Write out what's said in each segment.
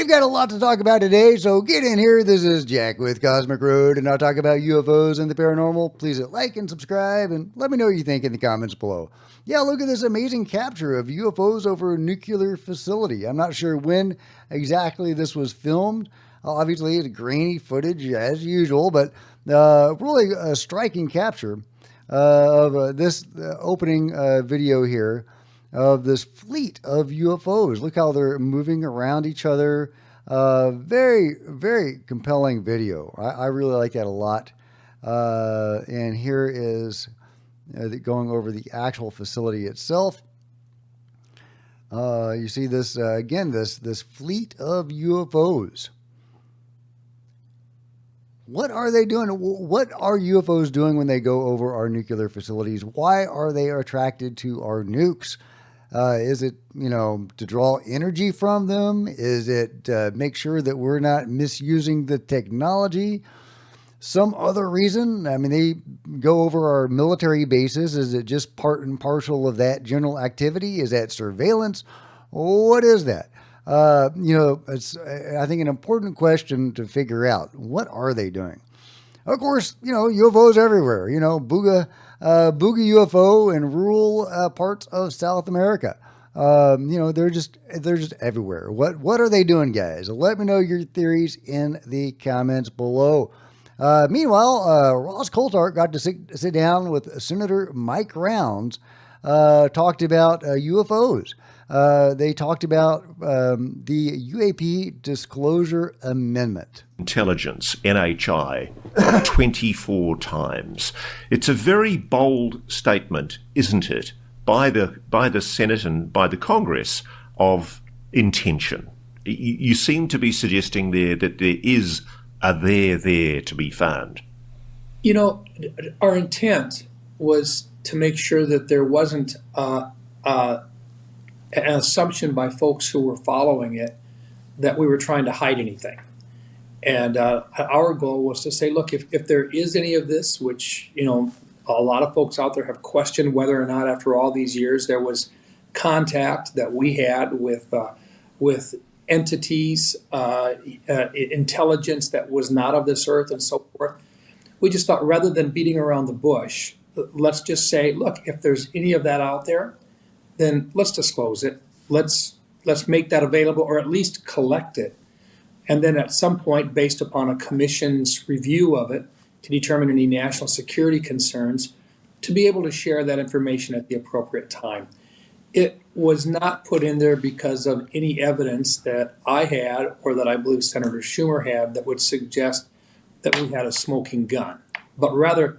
got a lot to talk about today, so get in here. This is Jack with Cosmic Road, and I'll talk about UFOs and the paranormal. Please hit like and subscribe, and let me know what you think in the comments below. Yeah, look at this amazing capture of UFOs over a nuclear facility. I'm not sure when exactly this was filmed. Obviously, it's grainy footage as usual, but really a striking capture of this opening video here of this fleet of UFOs. Look how they're moving around each other. Very, very compelling video. I really like that a lot. And here is going over the actual facility itself. You see this again, this fleet of UFOs. What are they doing? What are UFOs doing when they go over our nuclear facilities? Why are they attracted to our nukes? Is it, to draw energy from them? Is it make sure that we're not misusing the technology? Some other reason? I mean, they go over our military bases. Is it just part and parcel of that general activity? Is that surveillance? What is that? It's, I think, an important question to figure out. What are they doing? Of course, UFOs everywhere. Booga UFO in rural parts of South America. They're just everywhere. What are they doing, guys? Let me know your theories in the comments below. Meanwhile, Ross Coulthart got to sit down with Senator Mike Rounds, talked about UFOs. They talked about the UAP Disclosure Amendment. Intelligence, NHI, 24 times. It's a very bold statement, isn't it, by the Senate and by the Congress of intention. You seem to be suggesting there that there is a there to be found. Our intent was to make sure that there wasn't an assumption by folks who were following it that we were trying to hide anything. And our goal was to say, look, if there is any of this, which, a lot of folks out there have questioned whether or not after all these years there was contact that we had with entities, intelligence that was not of this earth and so forth. We just thought, rather than beating around the bush, let's just say, look, if there's any of that out there, then let's disclose it. Let's make that available, or at least collect it. And then at some point, based upon a commission's review of it, to determine any national security concerns, to be able to share that information at the appropriate time. It was not put in there because of any evidence that I had or that I believe Senator Schumer had that would suggest that we had a smoking gun. But rather,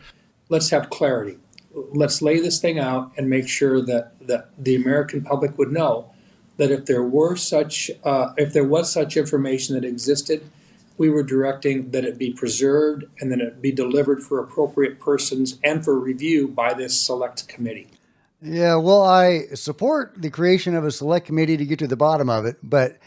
let's have clarity. Let's lay this thing out and make sure that the American public would know that if there was such information that existed, we were directing that it be preserved and that it be delivered for appropriate persons and for review by this select committee. Yeah, well, I support the creation of a select committee to get to the bottom of it, but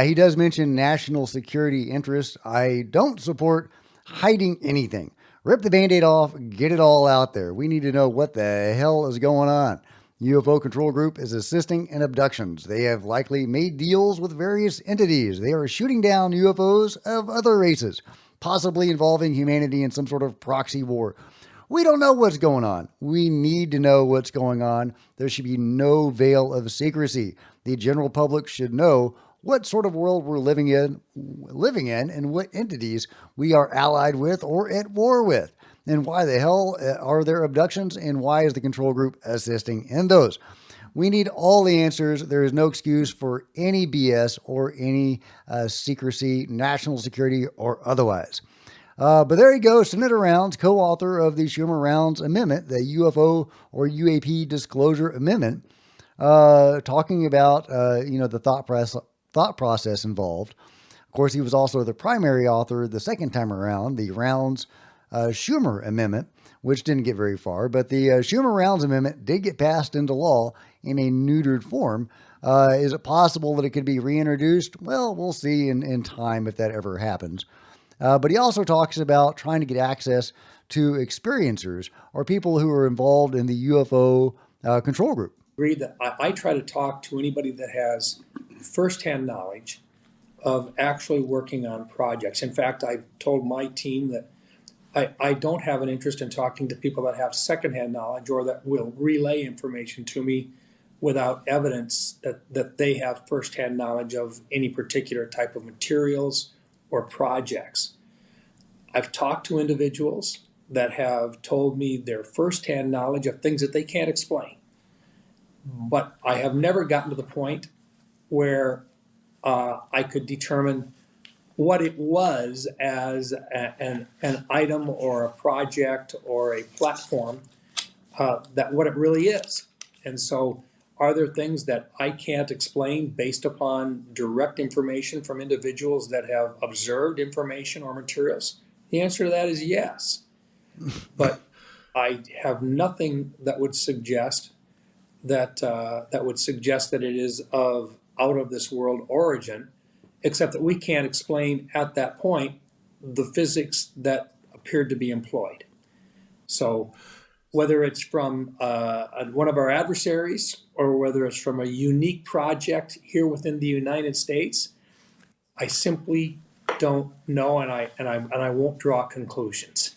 he does mention national security interests. I don't support hiding anything. Rip the Band-Aid off, get it all out there. We need to know what the hell is going on. UFO Control Group is assisting in abductions. They have likely made deals with various entities. They are shooting down UFOs of other races, possibly involving humanity in some sort of proxy war. We don't know what's going on. We need to know what's going on. There should be no veil of secrecy. The general public should know what sort of world we're living in and what entities we are allied with or at war with. And why the hell are there abductions, and why is the control group assisting in those? We need all the answers. There is no excuse for any BS or any secrecy, national security or otherwise. But there you go. Senator Rounds, co-author of the Schumer Rounds Amendment, the UFO or UAP Disclosure Amendment, talking about, the thought process involved. Of course, he was also the primary author the second time around, the Rounds Schumer Amendment, which didn't get very far, but the Schumer Rounds Amendment did get passed into law in a neutered form. Is it possible that it could be reintroduced? Well, we'll see in time if that ever happens. But he also talks about trying to get access to experiencers or people who are involved in the UFO control group. Agree that I try to talk to anybody that has firsthand knowledge of actually working on projects. In fact, I told my team that I don't have an interest in talking to people that have secondhand knowledge or that will relay information to me without evidence that they have firsthand knowledge of any particular type of materials or projects. I've talked to individuals that have told me their firsthand knowledge of things that they can't explain. But I have never gotten to the point where I could determine what it was as an item or a project or a platform, that what it really is. And so, are there things that I can't explain based upon direct information from individuals that have observed information or materials? The answer to that is yes. But I have nothing that would suggest that it is of out of this world origin, except that we can't explain at that point the physics that appeared to be employed. So whether it's from one of our adversaries or whether it's from a unique project here within the United States, I simply don't know, and I won't draw conclusions.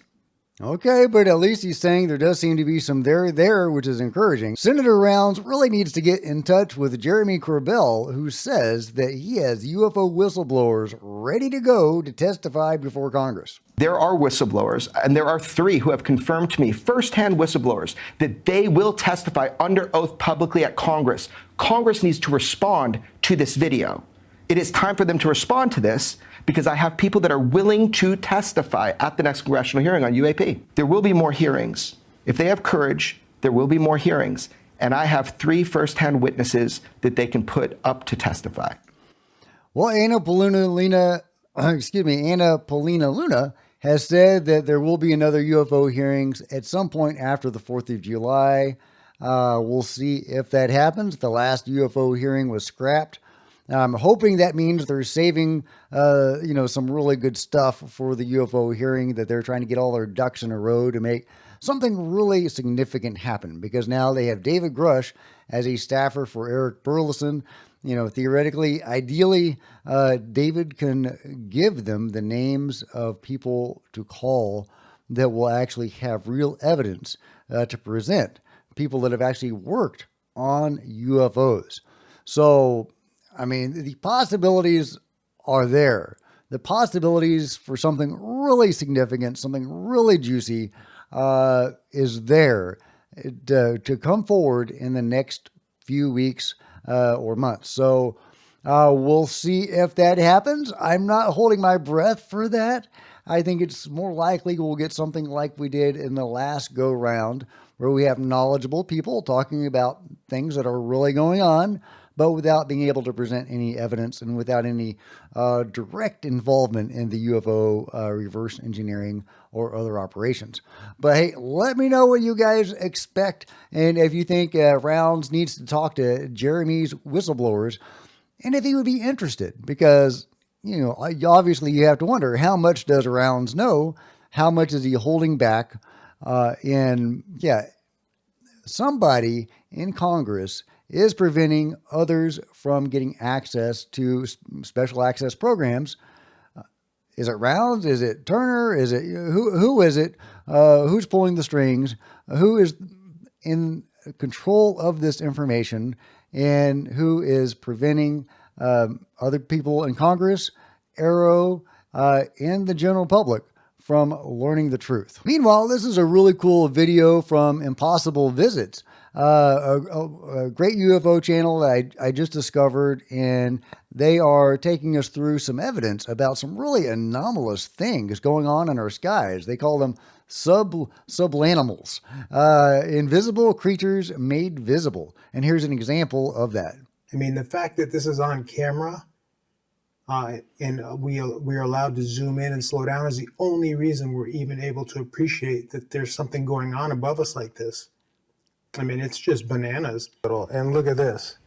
Okay, but at least he's saying there does seem to be some there, which is encouraging. Senator Rounds really needs to get in touch with Jeremy Corbell, who says that he has UFO whistleblowers ready to go to testify before Congress. There are whistleblowers, and there are 3 who have confirmed to me, firsthand whistleblowers, that they will testify under oath publicly at Congress. Congress needs to respond to this video. It is time for them to respond to this, because I have people that are willing to testify at the next congressional hearing on UAP. There will be more hearings. If they have courage, there will be more hearings. And I have 3 firsthand witnesses that they can put up to testify. Well, Anna Paulina Luna has said that there will be another UFO hearings at some point after the 4th of July. We'll see if that happens. The last UFO hearing was scrapped. I'm hoping that means they're saving, some really good stuff for the UFO hearing, that they're trying to get all their ducks in a row to make something really significant happen, because now they have David Grush as a staffer for Eric Burleson. Theoretically, ideally, David can give them the names of people to call that will actually have real evidence to present, people that have actually worked on UFOs. So, the possibilities are there. The possibilities for something really significant, something really juicy, is there to come forward in the next few weeks or months. So we'll see if that happens. I'm not holding my breath for that. I think it's more likely we'll get something like we did in the last go round, where we have knowledgeable people talking about things that are really going on, but without being able to present any evidence and without any direct involvement in the UFO reverse engineering or other operations. But hey, let me know what you guys expect, and if you think Rounds needs to talk to Jeremy's whistleblowers, and if he would be interested, because obviously you have to wonder, how much does Rounds know? How much is he holding back? Somebody in Congress is preventing others from getting access to special access programs. Is it Rounds? Is it Turner? Is it who is it? Who's pulling the strings? Who is in control of this information, and who is preventing other people in Congress, Arrow, and the general public from learning the truth? Meanwhile, this is a really cool video from Impossible Visits, a great UFO channel that I just discovered, and they are taking us through some evidence about some really anomalous things going on in our skies. They call them sublanimals, invisible creatures made visible. And here's an example of that. The fact that this is on camera, and we are allowed to zoom in and slow down, is the only reason we're even able to appreciate that there's something going on above us like this. It's just bananas. And look at this.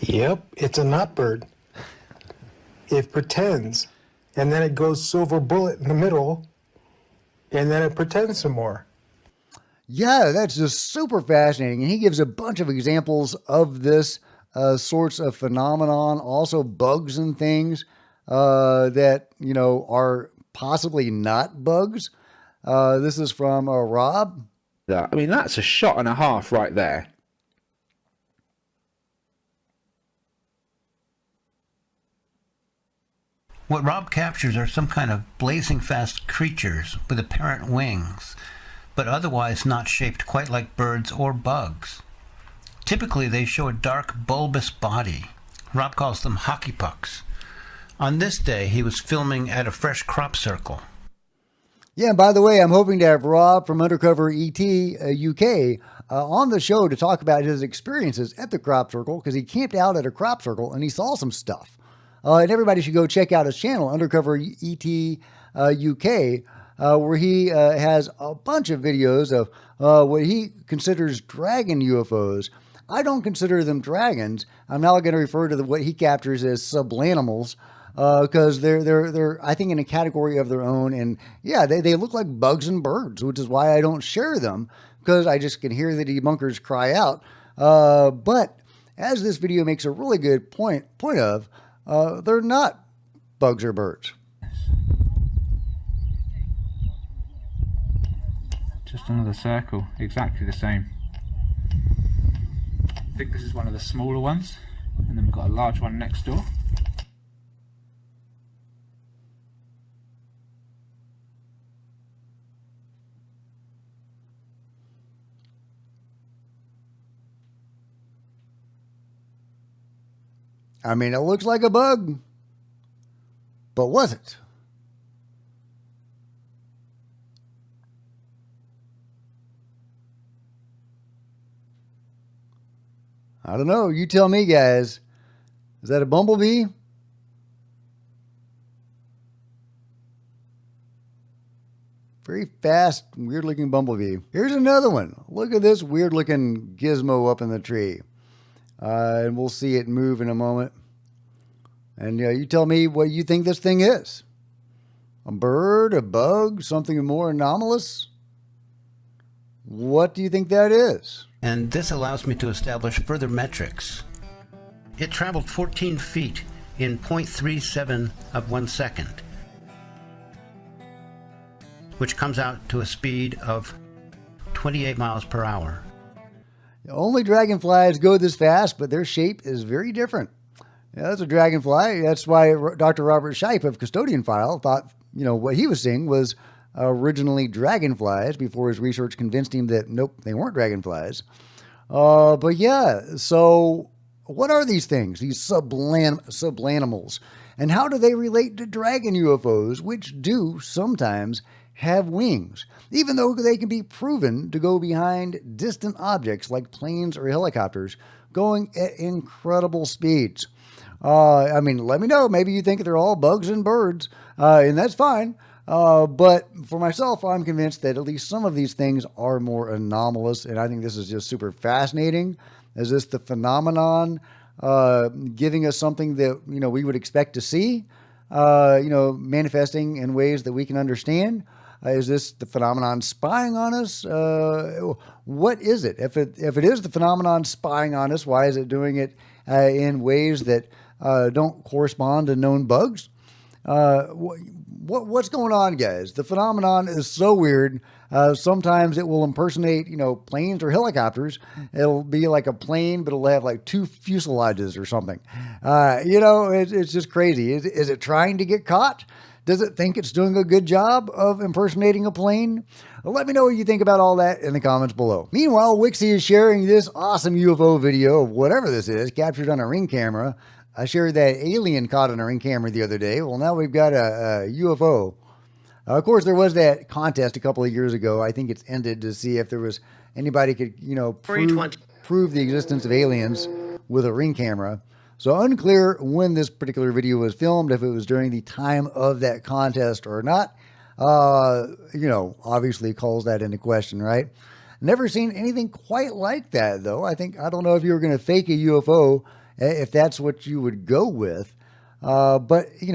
Yep, it's a nutbird. It pretends, and then it goes silver bullet in the middle, and then it pretends some more. Yeah, that's just super fascinating. And he gives a bunch of examples of this sorts of phenomenon, also bugs and things that, are possibly not bugs. This is from Rob. I mean, that's a shot and a half right there. What Rob captures are some kind of blazing fast creatures with apparent wings, but otherwise not shaped quite like birds or bugs. Typically, they show a dark, bulbous body. Rob calls them hockey pucks. On this day, he was filming at a fresh crop circle. Yeah, and by the way, I'm hoping to have Rob from Undercover ET UK on the show to talk about his experiences at the crop circle, because he camped out at a crop circle and he saw some stuff. And everybody should go check out his channel, Undercover ET UK, where he has a bunch of videos of what he considers dragon UFOs. I don't consider them dragons. I'm now going to refer to what he captures as sublanimals, because they're I think in a category of their own. And yeah, they look like bugs and birds, which is why I don't share them, because I just can hear the debunkers cry out. But as this video makes a really good point of, they're not bugs or birds. Just another circle, exactly the same. I think this is one of the smaller ones, and then we've got a large one next door. I mean, it looks like a bug, but was it? I don't know. You tell me, guys. Is that a bumblebee? Very fast, weird-looking bumblebee. Here's another one. Look at this weird-looking gizmo up in the tree. And we'll see it move in a moment. And you tell me what you think this thing is. A bird, a bug, something more anomalous? What do you think that is? And this allows me to establish further metrics. It traveled 14 feet in 0.37 of 1 second, which comes out to a speed of 28 miles per hour. Only dragonflies go this fast, but their shape is very different. Yeah, that's a dragonfly. That's why Dr. Robert Scheip of Custodian File thought, what he was seeing was originally dragonflies before his research convinced him that, nope, they weren't dragonflies. But yeah, so what are these things, these sublanimals? And how do they relate to dragon UFOs, which do sometimes have wings, even though they can be proven to go behind distant objects like planes or helicopters going at incredible speeds? I mean, let me know. Maybe you think they're all bugs and birds, and that's fine. But for myself, I'm convinced that at least some of these things are more anomalous, and I think this is just super fascinating. Is this the phenomenon giving us something that we would expect to see, manifesting in ways that we can understand? Is this the phenomenon spying on us? What is it? If it is the phenomenon spying on us, why is it doing it in ways that don't correspond to known bugs? What's going on, guys? The phenomenon is so weird. Sometimes it will impersonate, planes or helicopters. It'll be like a plane, but it'll have like 2 fuselages or something. It's just crazy. Is it trying to get caught? Does it think it's doing a good job of impersonating a plane? Let me know what you think about all that in the comments below. Meanwhile, Wixie is sharing this awesome UFO video of whatever this is, captured on a Ring camera. I shared that alien caught on a Ring camera the other day. Well, now we've got a UFO. Of course, there was that contest a couple of years ago. I think it's ended, to see if there was anybody could, prove the existence of aliens with a Ring camera. So unclear when this particular video was filmed, if it was during the time of that contest or not. Obviously calls that into question, right? Never seen anything quite like that, though. I don't know if you were going to fake a UFO, if that's what you would go with. But, it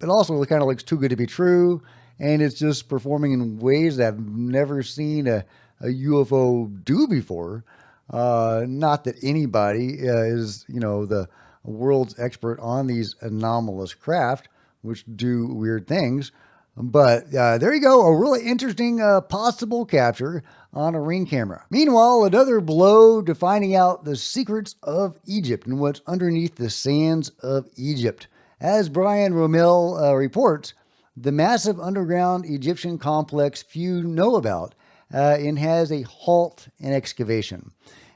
also kind of looks too good to be true. And it's just performing in ways that I've never seen a a UFO do before. Not that anybody is, the world's expert on these anomalous craft, which do weird things. But there you go, a really interesting possible capture on a Ring camera. Meanwhile, another blow to finding out the secrets of Egypt and what's underneath the sands of Egypt. As Brian Rommel reports, the massive underground Egyptian complex few know about and has a halt in excavation.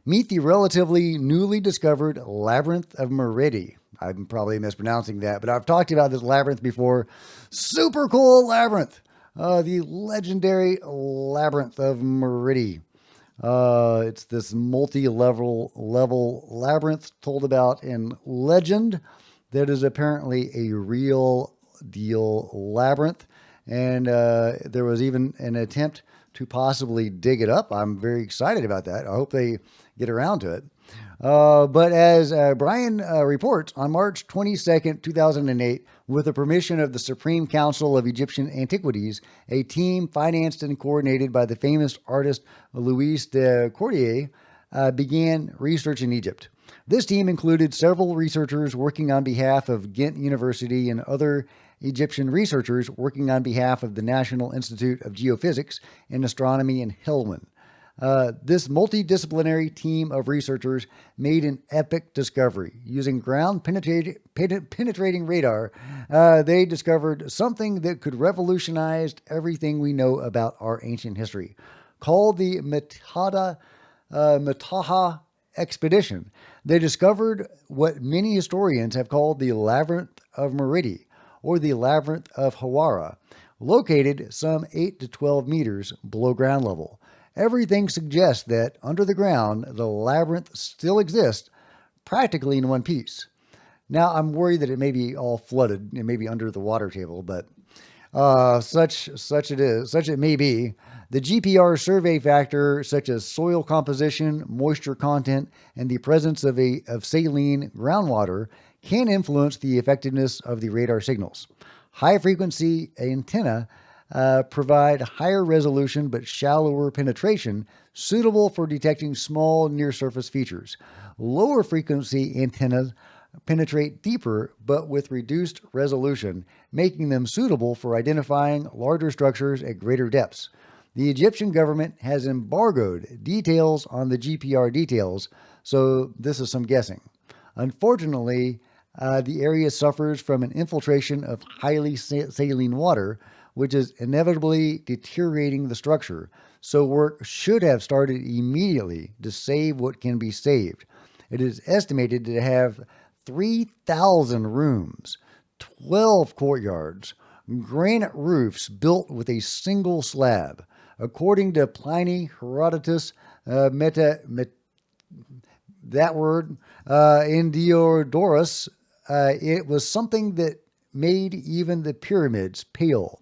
Meet the relatively newly discovered Labyrinth of Meridi. I'm probably mispronouncing that, but I've talked about this labyrinth before. Super cool labyrinth. The legendary Labyrinth of Meridi. It's this multi-level labyrinth told about in legend that is apparently a real deal labyrinth. And there was even an attempt to possibly dig it up. I'm very excited about that. I hope they get around to it. But as Brian reports, on March 22nd, 2008, with the permission of the Supreme Council of Egyptian Antiquities, a team financed and coordinated by the famous artist Louis de Cordier began research in Egypt. This team included several researchers working on behalf of Ghent University and other Egyptian researchers working on behalf of the National Institute of Geophysics and Astronomy in Helwan. This multidisciplinary team of researchers made an epic discovery. Using ground-penetrating radar, they discovered something that could revolutionize everything we know about our ancient history. Called the Metaha expedition, they discovered what many historians have called the Labyrinth of Meridi, or the Labyrinth of Hawara, located some 8 to 12 meters below ground level. Everything suggests that under the ground, the labyrinth still exists, practically in one piece. Now, I'm worried that it may be all flooded, it may be under the water table, but such it may be. The GPR survey factor, such as soil composition, moisture content, and the presence of saline groundwater, can influence the effectiveness of the radar signals. High-frequency antenna provide higher resolution but shallower penetration, suitable for detecting small near-surface features. Lower frequency antennas penetrate deeper but with reduced resolution, making them suitable for identifying larger structures at greater depths. The Egyptian government has embargoed details on the GPR details, so this is some guessing. Unfortunately, the area suffers from an infiltration of highly saline water, which is inevitably deteriorating the structure, so work should have started immediately to save what can be saved. It is estimated to have 3,000 rooms, 12 courtyards, granite roofs built with a single slab. According to Pliny, Herodotus, in Diodorus, it was something that made even the pyramids pale.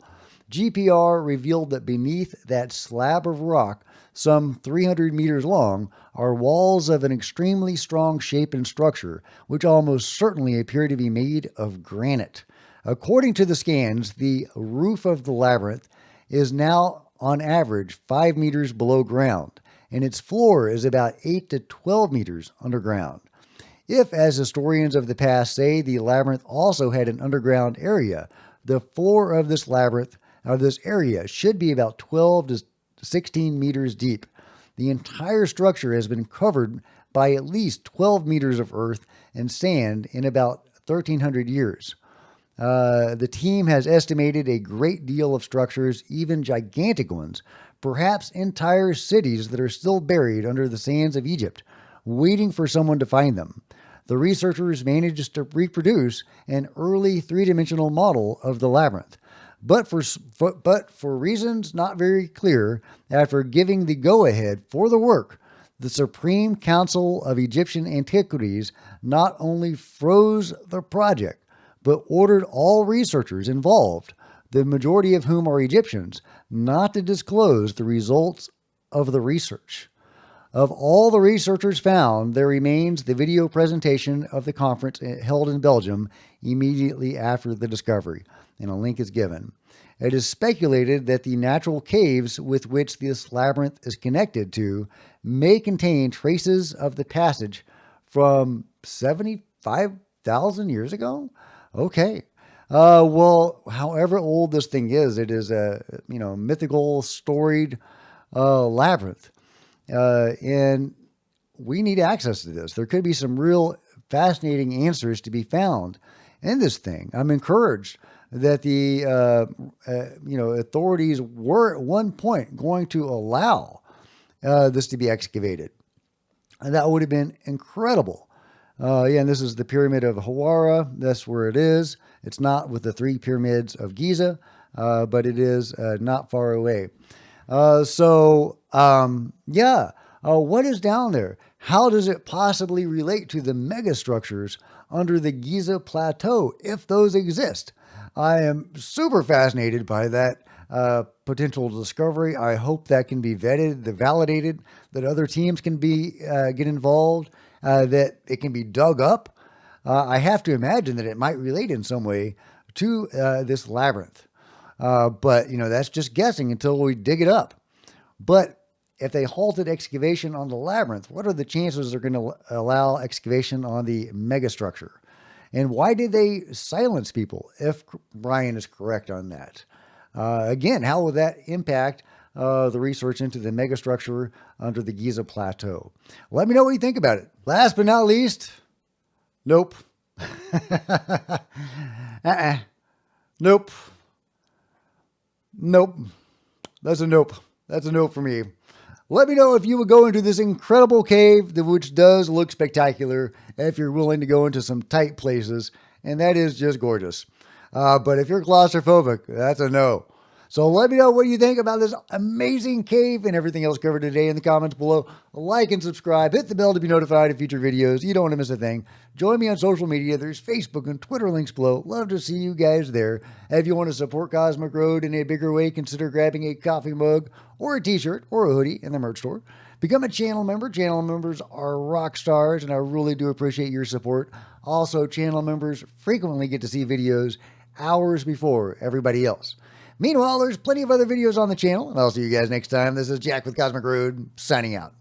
GPR revealed that beneath that slab of rock, some 300 meters long, are walls of an extremely strong shape and structure, which almost certainly appear to be made of granite. According to the scans, the roof of the labyrinth is now on average 5 meters below ground, and its floor is about 8 to 12 meters underground. If, as historians of the past say, the labyrinth also had an underground area, the floor of this area should be about 12 to 16 meters deep. The entire structure has been covered by at least 12 meters of earth and sand in about 1,300 years. The team has estimated a great deal of structures, even gigantic ones, perhaps entire cities that are still buried under the sands of Egypt, waiting for someone to find them. The researchers managed to reproduce an early three-dimensional model of the labyrinth. But for reasons not very clear, after giving the go-ahead for the work, the Supreme Council of Egyptian Antiquities not only froze the project, but ordered all researchers involved, the majority of whom are Egyptians, not to disclose the results of the research. Of all the researchers found, there remains the video presentation of the conference held in Belgium immediately after the discovery, and a link is given. It is speculated that the natural caves with which this labyrinth is connected to may contain traces of the passage from 75,000 years ago? Okay. Well, however old this thing is, it is a mythical, storied labyrinth. And we need access to this. There could be some real fascinating answers to be found in this thing. I'm encouraged that the authorities were at one point going to allow this to be excavated. And that would have been incredible. And this is the Pyramid of Hawara. That's where it is. It's not with the 3 pyramids of Giza, but it is not far away. What is down there? How does it possibly relate to the megastructures under the Giza Plateau, if those exist? I am super fascinated by that potential discovery. I hope that can be vetted, validated, that other teams can be get involved, that it can be dug up. I have to imagine that it might relate in some way to this labyrinth. But that's just guessing until we dig it up. But if they halted excavation on the labyrinth, what are the chances they're going to allow excavation on the megastructure? And why did they silence people, if Brian is correct on that? Again, how will that impact the research into the megastructure under the Giza Plateau? Let me know what you think about it. Last but not least, nope. Nope. Nope. That's a nope. That's a nope for me. Let me know if you would go into this incredible cave, which does look spectacular, if you're willing to go into some tight places, and that is just gorgeous. But if you're claustrophobic, that's a no. So let me know what you think about this amazing cave and everything else covered today in the comments below. Like and subscribe. Hit the bell to be notified of future videos. You don't want to miss a thing. Join me on social media. There's Facebook and Twitter links below. Love to see you guys there. If you want to support Cosmic Road in a bigger way, consider grabbing a coffee mug or a t-shirt or a hoodie in the merch store. Become a channel member. Channel members are rock stars, and I really do appreciate your support. Also, channel members frequently get to see videos hours before everybody else. Meanwhile, there's plenty of other videos on the channel, and I'll see you guys next time. This is Jack with Cosmic Road, signing out.